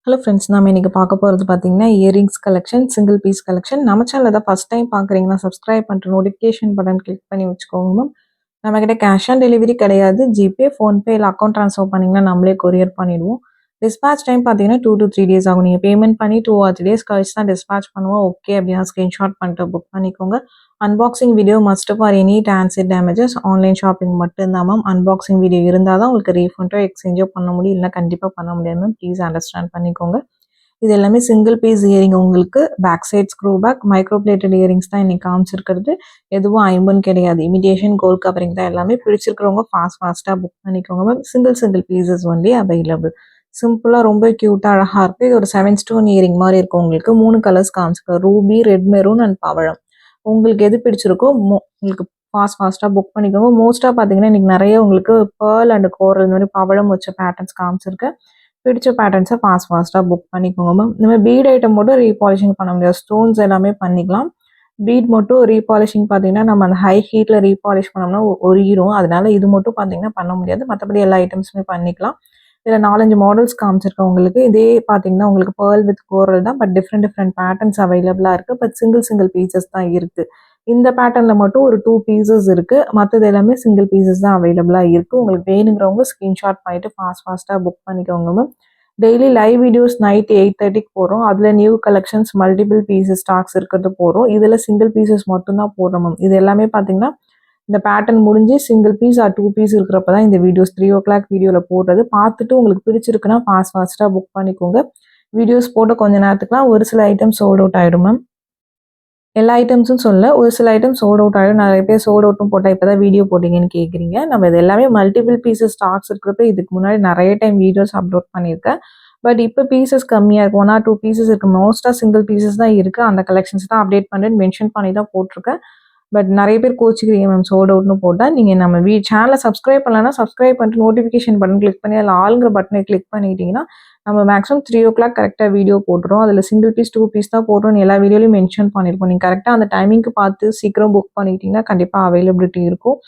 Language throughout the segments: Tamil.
ஹலோ ஃப்ரெண்ட்ஸ், நம்ம இன்னைக்கு பார்க்க போகிறது பார்த்தீங்கன்னா earrings collection, single piece collection. நம்ம சேனல் தான் ஃபஸ்ட் டைம் பார்க்குறீங்கன்னா சப்ஸ்கிரைப் பண்ணிட்டு நோட்டிஃபிகேஷன் பட்டன் கிளிக் பண்ணி வச்சுக்கோங்க மேம். நம்மக்கிட்ட கேஷ் ஆன் டெலிவரி கிடையாது. ஜிபே, ஃபோன்பே இல்லை அக்கௌண்ட் ட்ரான்ஸ்ஃபர் பண்ணிங்கன்னா நம்மளே கொரியர் பண்ணிடுவோம். டிஸ்பேச் டைம் பார்த்தீங்கன்னா 2 to 3 days ஆகும். நீங்கள் பேமெண்ட் பண்ணி 2 or 3 days கழிச்சு தான் டிஸ்பேச் பண்ணுவோம். ஓகே அப்படின்னா ஸ்க்ரீன்ஷாட் பண்ணிட்டு புக் பண்ணிக்கோங்க. Unboxing video must for any transit damages. Online shopping மட்டும்தான் மேம். அன்பாக்சிங் வீடியோ இருந்தால் தான் உங்களுக்கு ரீஃபண்டோ எக்ஸ்சேஞ்சோ பண்ண முடியும், இல்லைனா கண்டிப்பாக பண்ண முடியாது மேம். ப்ளீஸ் அண்டர்ஸ்டாண்ட் பண்ணிக்கோங்க. இது எல்லாமே சிங்கிள் பீஸ் இயரிங். உங்களுக்கு back side screw back micro plated earrings தான் இன்னைக்கு காமிச்சிருக்கிறது. எதுவும் ஐம்பன் கிடையாது. இமிடேஷன் கோல்ட் கவரிங் தான் எல்லாமே. பிடிச்சிருக்கிறவங்க ஃபாஸ்ட்டாக புக் பண்ணிக்கோங்க ma'am. Single pieces only available. சிம்பிளாக ரொம்ப க்யூட்டாக அழகாக இருக்குது. இது ஒரு 7 ஸ்டோன் இயரிங் மாதிரி இருக்கும். உங்களுக்கு 3 கலர்ஸ் காமிச்சிருக்கோம், ரூபி, ரெட் மெரூன் அண்ட் பவழம். உங்களுக்கு எது பிடிச்சிருக்கோ உங்களுக்கு ஃபாஸ்ட்டாக புக் பண்ணிக்கோங்க. மோஸ்ட்டாக பார்த்தீங்கன்னா இன்றைக்கி நிறைய உங்களுக்கு பேர்ல் அண்ட் கோரல் இந்த மாதிரி பவழம் வச்ச பேட்டர்ன்ஸ் காமிச்சிருக்கேன். பிடிச்ச பேட்டர்ன்ஸை ஃபாஸ்ட்டாக புக் பண்ணிக்கோங்க மேம். இந்த மாதிரி பீட் ஐட்டம் மட்டும் ரீபாலிஷிங் பண்ண முடியாது. ஸ்டோன்ஸ் எல்லாமே பண்ணிக்கலாம். பீட் மட்டும் ரீபாலிஷிங் பார்த்தீங்கன்னா நம்ம அந்த ஹை ஹீட்டில் ரீபாலிஷ் பண்ணோம்னா ஒரியும். அதனால இது மட்டும் பார்த்தீங்கன்னா பண்ண முடியாது. மற்றபடி எல்லா ஐட்டம்ஸுமே பண்ணிக்கலாம். இதில் 4-5 மாடல்ஸ் காமிச்சிருக்கேன் உங்களுக்கு. இதே பார்த்தீங்கன்னா உங்களுக்கு பேர்ல் வித் கோரல் தான், பட் டிஃப்ரெண்ட் பேட்டர்ன்ஸ் அவைலபிளாக இருக்குது. பட் சிங்கிள் பீசஸ் தான் இருக்குது. இந்த பேட்டர்னில் மட்டும் ஒரு 2 பீசஸ் இருக்குது. மற்றது எல்லாமே சிங்கிள் பீசஸ் தான் அவைலபிளாக இருக்குது. உங்களுக்கு வேணுங்கிறவங்க ஸ்க்ரீன்ஷாட் பண்ணிவிட்டு ஃபாஸ்ட்டாக புக் பண்ணிக்கோங்க ma'am. Daily live videos night 8:30க்கு போகிறோம். அதில் new collections multiple pieces stocks இருக்கிறது போகிறோம். இதில் சிங்கிள் பீசஸ் மட்டும்தான் போடுறோம் மேம். இது எல்லாமே பார்த்தீங்கன்னா இந்த பேட்டர்ன் முடிஞ்சு சிங்கிள் பீஸ் ஆர் 2 பீஸ் இருக்கிறப்ப தான் இந்த வீடியோஸ் 3 o'clock வீடியோவில் போடுறது. பார்த்துட்டு உங்களுக்கு பிடிச்சிருக்குன்னா ஃபாஸ்ட்டாக புக் பண்ணிக்கோங்க. வீடியோஸ் போட்ட கொஞ்ச நேரத்துக்குலாம் ஒரு சில ஐட்டம்ஸ் சோல்ட் அவுட் ஆகிடும் மேம். எல்லா ஐட்டம்ஸும் சொல்ல, ஒரு சில ஐட்டம் சோல்ட் அவுட் ஆகிடும். நிறைய பேர் சோல்ட் அவுட்டும் போட்டால் இப்போ தான் வீடியோ போட்டிங்கன்னு கேட்குறீங்க. நம்ம இது எல்லாமே மல்டிபிள் பீசஸ் ஸ்டாக்ஸ் இருக்கிறப்ப இதுக்கு முன்னாடி நிறைய டைம் வீடியோஸ் அப்லோட் பண்ணியிருக்கேன். பட் இப்போ பீசஸ் கம்மியாக இருக்கும். 1 or 2 பீசஸ் இருக்குது. மோஸ்ட்டாக சிங்கிள் பீசஸ் தான் இருக்குது. அந்த கலெக்ஷன்ஸ் தான் அப்டேட் பண்ணுறேன்னு மென்ஷன் பண்ணி தான் போட்டிருக்கேன். பட் நிறைய பேர் கோச்சிக்கிறீங்க மேம் சோல்ட் அவுட்னு போட்டால். நீங்கள் நம்ம சேனலை சப்ஸ்கிரைப் பண்ணலன்னா சப்ஸ்கிரைப் பண்ணிட்டு நோட்டிஃபிகேஷன் பட்டன் கிளிக் பண்ணி அதில் ஆளுங்கிற பட்டனை கிளிக் பண்ணிட்டீங்கன்னா நம்ம மேக்ஸிமம் 3 o'clock கரெக்டாக வீடியோ போட்டுரும். அதில் சிங்கிள் பீஸ் 2 பீஸ் தான் போடுறோம். எல்லா வீடியோலையும் மென்ஷன் பண்ணியிருக்கோம். நீங்கள் கரெக்டாக அந்த டைமிங்க்கு பார்த்து சீக்கிரம் புக் பண்ணிட்டீங்கன்னா கண்டிப்பாக அவைலபிலிட்டி இருக்கும்.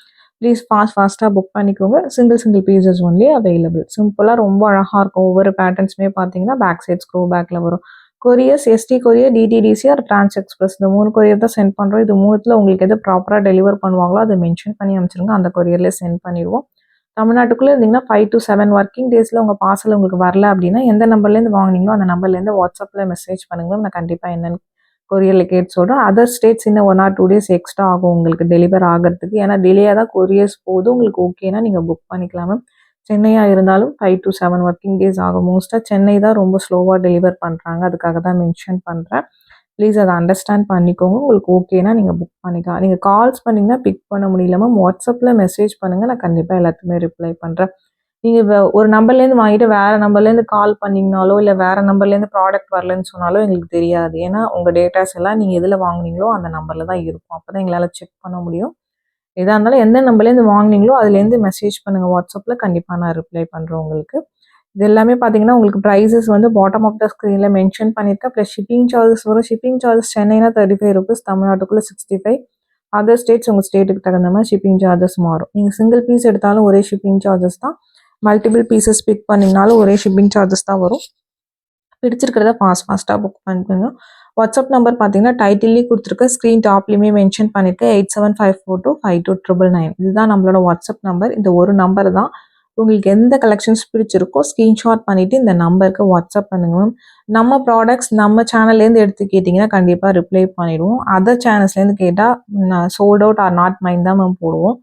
ப்ளீஸ் ஃபாஸ்ட்டாக புக் பண்ணிக்கோங்க. Single pieces only available. சிம்பிளாக ரொம்ப அழகாக இருக்கும். ஒவ்வொரு பேட்டர்ன்ஸுமே பார்த்தீங்கன்னா பேக் சைட் ஸ்க்ரூ பேக்கில் வரும். கொரியர்ஸ் எஸ்டி கொரியர், டிடிடிசி ஆர் டிரான்ஸ் எக்ஸ்பிரஸ், இந்த 3 கொரியர் தான் சென்ட் பண்ணுறோம். இது 3த்தில் உங்களுக்கு எது ப்ராப்பராக டெலிவர் பண்ணுவாங்களோ அதை மென்ஷன் பண்ணி அனுப்பிச்சிருங்க. அந்த கொரியர்லேயே சென்ட் பண்ணிடுவோம். தமிழ்நாட்டுக்குள்ளே இருந்தீங்கன்னா 5 to 7 ஒர்க்கிங் டேஸில் உங்கள் பார்சல் உங்களுக்கு வரல அப்படின்னா எந்த நம்பர்லேருந்து வாங்கினீங்களோ அந்த நம்பர்லேருந்து வாட்ஸ்அப்பில் மெசேஜ் பண்ணுங்க. நான் கண்டிப்பாக என்னென்னு கொரியரில் கேட்டு சொல்கிறேன். அதர் ஸ்டேட்ஸ் இன்னும் 1 or 2 days எக்ஸ்ட்ரா ஆகும் உங்களுக்கு டெலிவர் ஆகிறதுக்கு. ஏன்னா டிலேயாக தான் கொரியர்ஸ் போகுது. உங்களுக்கு ஓகேனா நீங்கள் புக் பண்ணிக்கலாம் மேம். சென்னையாக இருந்தாலும் 5 to 7 ஒர்க்கிங் டேஸ் ஆகும். மோஸ்ட்டாக சென்னை தான் ரொம்ப ஸ்லோவாக டெலிவர் பண்ணுறாங்க. அதுக்காக தான் மென்ஷன் பண்ணுறேன். ப்ளீஸ் அதை அண்டர்ஸ்டாண்ட் பண்ணிக்கோங்க. உங்களுக்கு ஓகேனா நீங்கள் புக் பண்ணிக்கலாம். நீங்கள் கால்ஸ் பண்ணிங்கன்னா பிக் பண்ண முடியலாமா, வாட்ஸ்அப்பில் மெசேஜ் பண்ணுங்கள். நான் கண்டிப்பாக எல்லாத்துக்குமே ரிப்ளை பண்ணுறேன். நீங்கள் ஒரு நம்பர்லேருந்து வாங்கிட்டு வேறு நம்பர்லேருந்து கால் பண்ணிங்கனாலோ இல்லை வேறு நம்பர்லேருந்து ப்ராடக்ட் வரலன்னு சொன்னாலோ எங்களுக்கு தெரியாது. ஏன்னா உங்கள் டேட்டாஸ் எல்லாம் நீங்கள் எதில் வாங்கினீங்களோ அந்த நம்பரில் தான் இருக்கும். அப்போ தான் எங்களால் செக் பண்ண முடியும். எதாக இருந்தாலும் எந்த நம்பர்லேருந்து வாங்கினீங்களோ அதுலேருந்து மெசேஜ் பண்ணுங்கள் வாட்ஸ்அப்பில். கண்டிப்பாக நான் ரிப்ளை பண்ணுறேன் உங்களுக்கு. இது எல்லாமே பார்த்தீங்கன்னா உங்களுக்கு ப்ரைஸஸ் வந்து பாட்டம் ஆஃப் த ஸ்க்ரீனில் மென்ஷன் பண்ணியிருக்கேன். ப்ளஸ் ஷிப்பிங் சார்ஜஸ் வரும். ஷிப்பிங் சார்ஜஸ் சென்னைனா 35 rupees, தமிழ்நாட்டுக்குள்ளே 65. அதர் ஸ்டேட்ஸ் உங்கள் ஸ்டேட்டுக்கு தகுந்த மாதிரி ஷிப்பிங் சார்ஜஸ் மாறும். நீங்கள் சிங்கிள் பீஸ் எடுத்தாலும் ஒரே ஷிப்பிங் சார்ஜஸ் தான். மல்டிபிள் பீசஸ் பிக் பண்ணிங்கனாலும் ஒரே ஷிப்பிங் சார்ஜஸ் தான் வரும். பிடிச்சிருக்கிறத ஃபாஸ்ட்டாக புக் பண்ணிக்கோங்க. வாட்ஸ்அப் நம்பர் பார்த்தீங்கன்னா டைட்டில்லேயே கொடுத்துருக்க, ஸ்க்ரீன் டாப்லேயுமே மென்ஷன் பண்ணியிருக்கேன். 8754252999. இதுதான் நம்மளோட வாட்ஸ்அப் நம்பர். இந்த ஒரு நம்பர் தான். உங்களுக்கு எந்த கலெக்ஷன்ஸ் பிடிச்சிருக்கோ ஸ்க்ரீன்ஷாட் பண்ணிவிட்டு இந்த நம்பருக்கு வாட்ஸ்அப் பண்ணுங்க மேம். நம்ம ப்ராடக்ட்ஸ் நம்ம சேனல்லேருந்து எடுத்து கேட்டிங்கன்னா கண்டிப்பாக ரிப்ளை பண்ணிவிடுவோம். அதர் சேனல்ஸ்லேருந்து கேட்டால் sold out or not mind தான் மேம் போடுவோம்.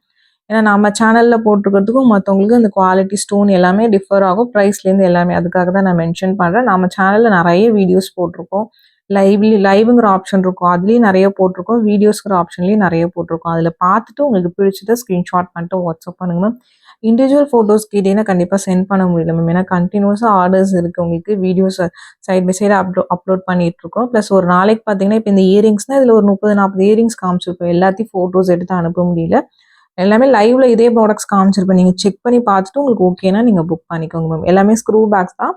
ஏன்னா நம்ம சேனலில் போட்டிருக்கிறதுக்கும் மற்றவங்களுக்கு அந்த குவாலிட்டி ஸ்டோன் எல்லாமே டிஃபர் ஆகும். ப்ரைஸ்லேருந்து எல்லாமே. அதுக்காக தான் நான் மென்ஷன் பண்ணுறேன். நம்ம சேனலில் நிறைய வீடியோஸ் போட்டிருக்கோம். லைவுங்கிற ஆப்ஷன் இருக்கும், அதுலேயும் நிறைய போட்டிருக்கோம். வீடியோஸ்ங்கிற ஆப்ஷன்லேயும் நிறைய போட்டிருக்கோம். அதில் பார்த்துட்டு உங்களுக்கு பிடிச்சதை ஸ்க்ரீன்ஷாட் பண்ணிட்டு வாட்ஸ்அப் பண்ணுங்க மேம். இண்டிவிஜுவல் ஃபோட்டோஸ் கேட்டீங்கன்னா கண்டிப்பாக சென்ட் பண்ண முடியல மேம். ஏன்னா கண்டினியூஸாக ஆர்டர்ஸ் இருக்குது உங்களுக்கு. Videos side by side upload பண்ணிகிட்ருக்கோம். ப்ளஸ் ஒரு நாளைக்கு பார்த்தீங்கன்னா இப்போ இந்த இயரிங்ஸ்னால் இதில் ஒரு 30-40 இயரிங்ஸ் காமிச்சிருப்போம். எல்லாத்தையும் ஃபோட்டோஸ் எடுத்து அனுப்ப முடியல. எல்லாமே லைவ்ல இதே ப்ராடக்ட்ஸ் காமிச்சிருப்பேன். நீங்கள் செக் பண்ணி பார்த்துட்டு உங்களுக்கு ஓகேனா நீங்கள் புக் பண்ணிக்கோங்க மேம். எல்லாமே ஸ்க்ரூ பேக்ஸ் தான்.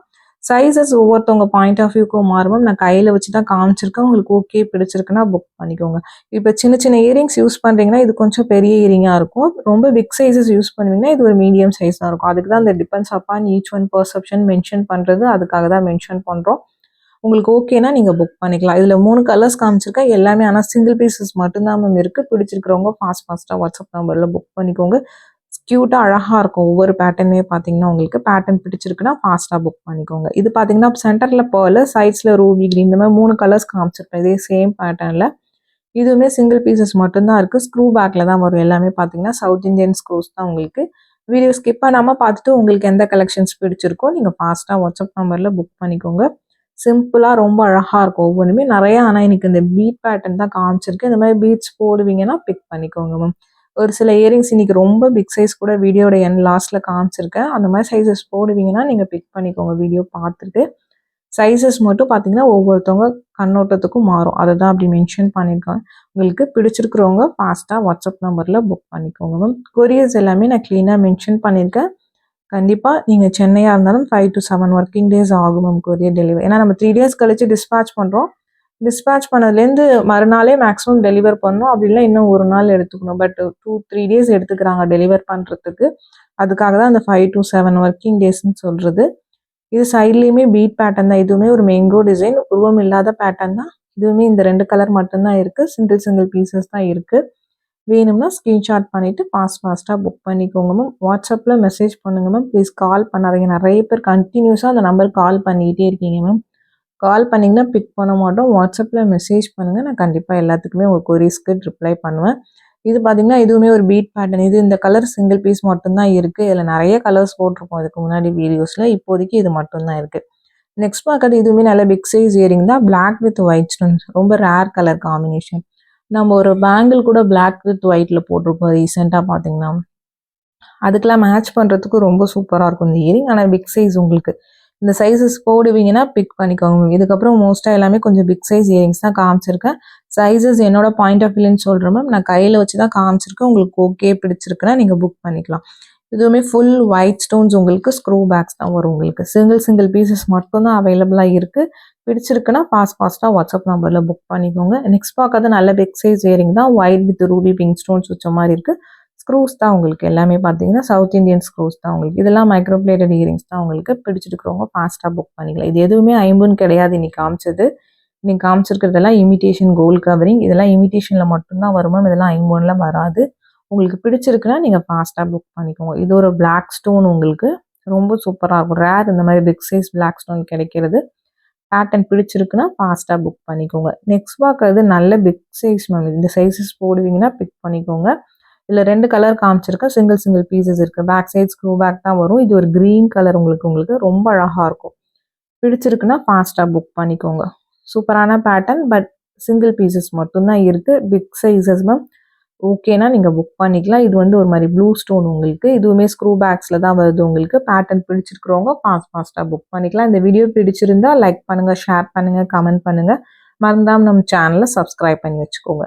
சைஸஸ் ஒவ்வொருத்தவங்க பாயிண்ட் ஆஃப் வியூக்கும் மாறும் மேம். நான் கையில் வச்சு தான் காமிச்சிருக்கேன். உங்களுக்கு ஓகே பிடிச்சிருக்குன்னா புக் பண்ணிக்கோங்க. இப்போ சின்ன சின்ன இயரிங்ஸ் யூஸ் பண்ணுறீங்கன்னா இது கொஞ்சம் பெரிய இயரிங்காக இருக்கும். ரொம்ப பிக் சைஸஸ் யூஸ் பண்ணுவீங்கன்னா இது ஒரு மீடியம் சைஸாக இருக்கும். அதுக்கு தான் இந்த depends upon each one perception mention பண்ணுறது. அதுக்காக தான் மென்ஷன் பண்ணுறோம். உங்களுக்கு ஓகேனா நீங்கள் புக் பண்ணிக்கலாம். இதில் 3 கலர்ஸ் காமிச்சிருக்கேன். எல்லாமே ஆனால் சிங்கிள் பீசஸ் மட்டும்தான் மேம் இருக்குது. பிடிச்சிருக்கிறவங்க ஃபாஸ்ட்டாக வாட்ஸ்அப் நம்பரில் புக் பண்ணிக்கோங்க. க்யூட்டாக அழகாக இருக்கும். ஒவ்வொரு பேட்டர்னுமே பார்த்தீங்கன்னா உங்களுக்கு பேட்டர்ன் பிடிச்சிருக்குன்னா ஃபாஸ்ட்டாக புக் பண்ணிக்கோங்க. இது பார்த்தீங்கன்னா சென்டரில் பேர்ல், சைட்ஸில் ரூபி கிரீன், இந்த மாதிரி 3 கலர்ஸ் காமிச்சிருப்பேன். இதே சேம் பேட்டர்னில் இதுவுமே சிங்கிள் பீசஸ் மட்டும்தான் இருக்குது. ஸ்க்ரூ பேக்கில் தான் வரும். எல்லாமே பார்த்தீங்கன்னா சவுத் இந்தியன் ஸ்க்ரூஸ் தான் உங்களுக்கு. வீடியோ ஸ்கிப் பண்ணாமல் பார்த்துட்டு உங்களுக்கு எந்த கலெக்ஷன்ஸ் பிடிச்சிருக்கோ நீங்கள் ஃபாஸ்ட்டாக வாட்ஸ்அப் நம்பரில் புக் பண்ணிக்கோங்க. சிம்பிளாக ரொம்ப அழகாக இருக்கும் ஒவ்வொன்றுமே நிறையா. ஆனால் எனக்கு இந்த பீட் பேட்டர்ன் தான் காமிச்சிருக்கு. இந்த மாதிரி பீட்ஸ் போடுவீங்கன்னா பிக் பண்ணிக்கோங்க மேம். ஒரு சில இயரிங்ஸ் இன்றைக்கி ரொம்ப பிக் சைஸ் கூட வீடியோட லாஸ்ட்டில் காமிச்சிருக்கேன். அந்த மாதிரி சைஸஸ் போடுவீங்கன்னா நீங்கள் பிக் பண்ணிக்கோங்க வீடியோ பார்த்துட்டு. சைஸஸ் மட்டும் பார்த்தீங்கன்னா ஒவ்வொருத்தவங்க கண்ணோட்டத்துக்கும் மாறும். அதை தான் அப்படி மென்ஷன் பண்ணியிருக்காங்க. உங்களுக்கு பிடிச்சிருக்கிறவங்க ஃபாஸ்ட்டாக வாட்ஸ்அப் நம்பரில் புக் பண்ணிக்கோங்க மேம். கொரியர்ஸ் எல்லாமே நான் க்ளீனாக மென்ஷன் பண்ணியிருக்கேன். கண்டிப்பாக நீங்கள் சென்னையாக இருந்தாலும் 5 to 7 ஒர்க்கிங் டேஸ் ஆகும் மேம் கொரியர் டெலிவரி. ஏன்னா நம்ம 3 days கழிச்சு டிஸ்பேச் பண்ணுறோம். டிஸ்பேச் பண்ணதுலேருந்து மறுநாளே மேக்ஸிமம் டெலிவர் பண்ணணும். அப்படி இல்லை இன்னும் ஒரு நாள் எடுத்துக்கணும். பட் 2-3 days எடுத்துக்கிறாங்க டெலிவர் பண்ணுறதுக்கு. அதுக்காக தான் அந்த 5 to 7 ஒர்க்கிங் டேஸ்ன்னு சொல்கிறது. இது சைட்லேயுமே பீட் பேட்டர்ன் தான். இதுவுமே ஒரு மேங்கோ டிசைன், உருவம் இல்லாத பேட்டர்ன் தான். இதுவுமே இந்த 2 கலர் மட்டும்தான் இருக்குது. சிங்கிள் பீசஸ் தான் இருக்குது. வேணும்னா ஸ்க்ரீன்ஷாட் பண்ணிவிட்டு ஃபாஸ்ட்டாக புக் பண்ணிக்கோங்க மேம். வாட்ஸ்அப்பில் மெசேஜ் பண்ணுங்கள் மேம். ப்ளீஸ் கால் பண்ணாதீங்க. நிறைய பேர் கண்டினியூஸாக அந்த நம்பருக்கு கால் பண்ணிக்கிட்டே இருக்கீங்க மேம். கால் பண்ணிங்கன்னா பிக் பண்ண மாட்டோம். வாட்ஸ்அப்பில் மெசேஜ் பண்ணுங்கள். நான் கண்டிப்பாக எல்லாத்துக்குமே ஒரு கொரீஸ்க்கு ரிப்ளை பண்ணுவேன். இது பார்த்திங்கன்னா இதுவுமே ஒரு பீட் பேட்டர்ன். இது இந்த கலர் சிங்கிள் பீஸ் மட்டும்தான் இருக்குது. இதில் நிறைய கலர்ஸ் போட்டிருக்கோம் இதுக்கு முன்னாடி வீடியோஸில். இப்போதைக்கு இது மட்டும்தான் இருக்குது. நெக்ஸ்ட் பார்க்குறது இதுவுமே நல்ல பிக் சைஸ் இயரிங் தான். பிளாக் வித் ஒயிட் ஸ்டோன்ஸ், ரொம்ப ரேர் கலர் காம்பினேஷன். நம்ம ஒரு பேங்கிள் கூட பிளாக் வித் ஒயிட்டில் போட்டிருப்போம் ரீசெண்டாக பார்த்தீங்கன்னா. அதுக்கெலாம் மேட்ச் பண்ணுறதுக்கு ரொம்ப சூப்பராக இருக்கும் இந்த இயரிங். ஆனால் பிக் சைஸ் உங்களுக்கு இந்த சைஸஸ் போடுவீங்கன்னா பிக் பண்ணிக்கோங்க. இதுக்கப்புறம் மோஸ்ட்டாக எல்லாமே கொஞ்சம் பிக் சைஸ் இயரிங்ஸ் தான் காமிச்சிருக்கேன். சைஸஸ் என்னோட பாயிண்ட் ஆஃப் வியூன்னு சொல்கிறேன் மேம். நான் கையில் வச்சு தான் காமிச்சிருக்கேன். உங்களுக்கு ஓகே பிடிச்சிருக்குன்னா நீங்கள் புக் பண்ணிக்கலாம். இதுவுமே ஃபுல் ஒயிட் ஸ்டோன்ஸ் உங்களுக்கு ஸ்க்ரூ பேக்ஸ் தான் வரும். உங்களுக்கு சிங்கிள் பீசஸ் மட்டும்தான் அவைலபிளாக இருக்குது. பிடிச்சிருக்குன்னா ஃபாஸ்ட்டாக வாட்ஸ்அப் நம்பரில் புக் பண்ணிக்கோங்க. நெக்ஸ்ட் பார்க்கறது நல்ல பிக் சைஸ் இயரிங் தான். White with Ruby pink stones வச்ச மாதிரி இருக்குது. ஸ்க்ரூஸ் தான் உங்களுக்கு எல்லாமே பார்த்தீங்கன்னா சவுத் இந்தியன் ஸ்க்ரூஸ் தான் உங்களுக்கு. இதெல்லாம் மைக்ரோ பிளேட்டட் இயரிங்ஸ் தான் உங்களுக்கு. பிடிச்சிருக்கிறவங்க ஃபாஸ்ட்டாக புக் பண்ணிக்கலாம். இது எதுவுமே ஐம்பொன் கிடையாது இன்னைக்கு காமிச்சது. இன்னைக்கு காமிச்சிருக்கிறதெல்லாம் இமிட்டேஷன் கோல்டு கவரிங். இதெல்லாம் இமிட்டேஷனில் மட்டும்தான் வருமா, இதெல்லாம் ஐம்பொன்னில் வராது. உங்களுக்கு பிடிச்சிருக்குன்னா நீங்கள் ஃபாஸ்ட்டாக புக் பண்ணிக்கோங்க. இது ஒரு பிளாக் ஸ்டோன் உங்களுக்கு ரொம்ப சூப்பராக இருக்கும். ரேர் இந்த மாதிரி பிக் சைஸ் பிளாக் ஸ்டோன் கிடைக்கிறது. பேட்டர்ன் பிடிச்சிருக்குன்னா ஃபாஸ்ட்டாக புக் பண்ணிக்கோங்க. நெக்ஸ்ட் பார்க்கறது நல்ல பிக் சைஸ் மேம். இந்த சைஸஸ் போடுவீங்கன்னா பிக் பண்ணிக்கோங்க. இதில் 2 கலர் காமிச்சிருக்கேன். சிங்கிள் பீசஸ் இருக்குது. பேக் சைட் ஸ்க்ரூ பேக் தான் வரும். இது ஒரு க்ரீன் கலர் உங்களுக்கு ரொம்ப அழகாக இருக்கும். பிடிச்சிருக்குன்னா ஃபாஸ்ட்டாக புக் பண்ணிக்கோங்க. சூப்பரான பேட்டர்ன். பட் சிங்கிள் பீசஸ் மட்டும்தான் இருக்குது. Big sizes ma'am. ஓகேனா நீங்கள் புக் பண்ணிக்கலாம். இது வந்து ஒரு மாதிரி ப்ளூ ஸ்டோன் உங்களுக்கு. இதுவுமே ஸ்க்ரூ பேக்ஸில் தான் வருது உங்களுக்கு. பேட்டர்ன் பிடிச்சிருக்கிறவங்க ஃபாஸ்ட்டாக புக் பண்ணிக்கலாம். இந்த வீடியோ பிடிச்சிருந்தா லைக் பண்ணுங்கள், ஷேர் பண்ணுங்கள், கமெண்ட் பண்ணுங்கள். மறந்தாமல் நம்ம சேனலை சப்ஸ்கிரைப் பண்ணி வச்சுக்கோங்க.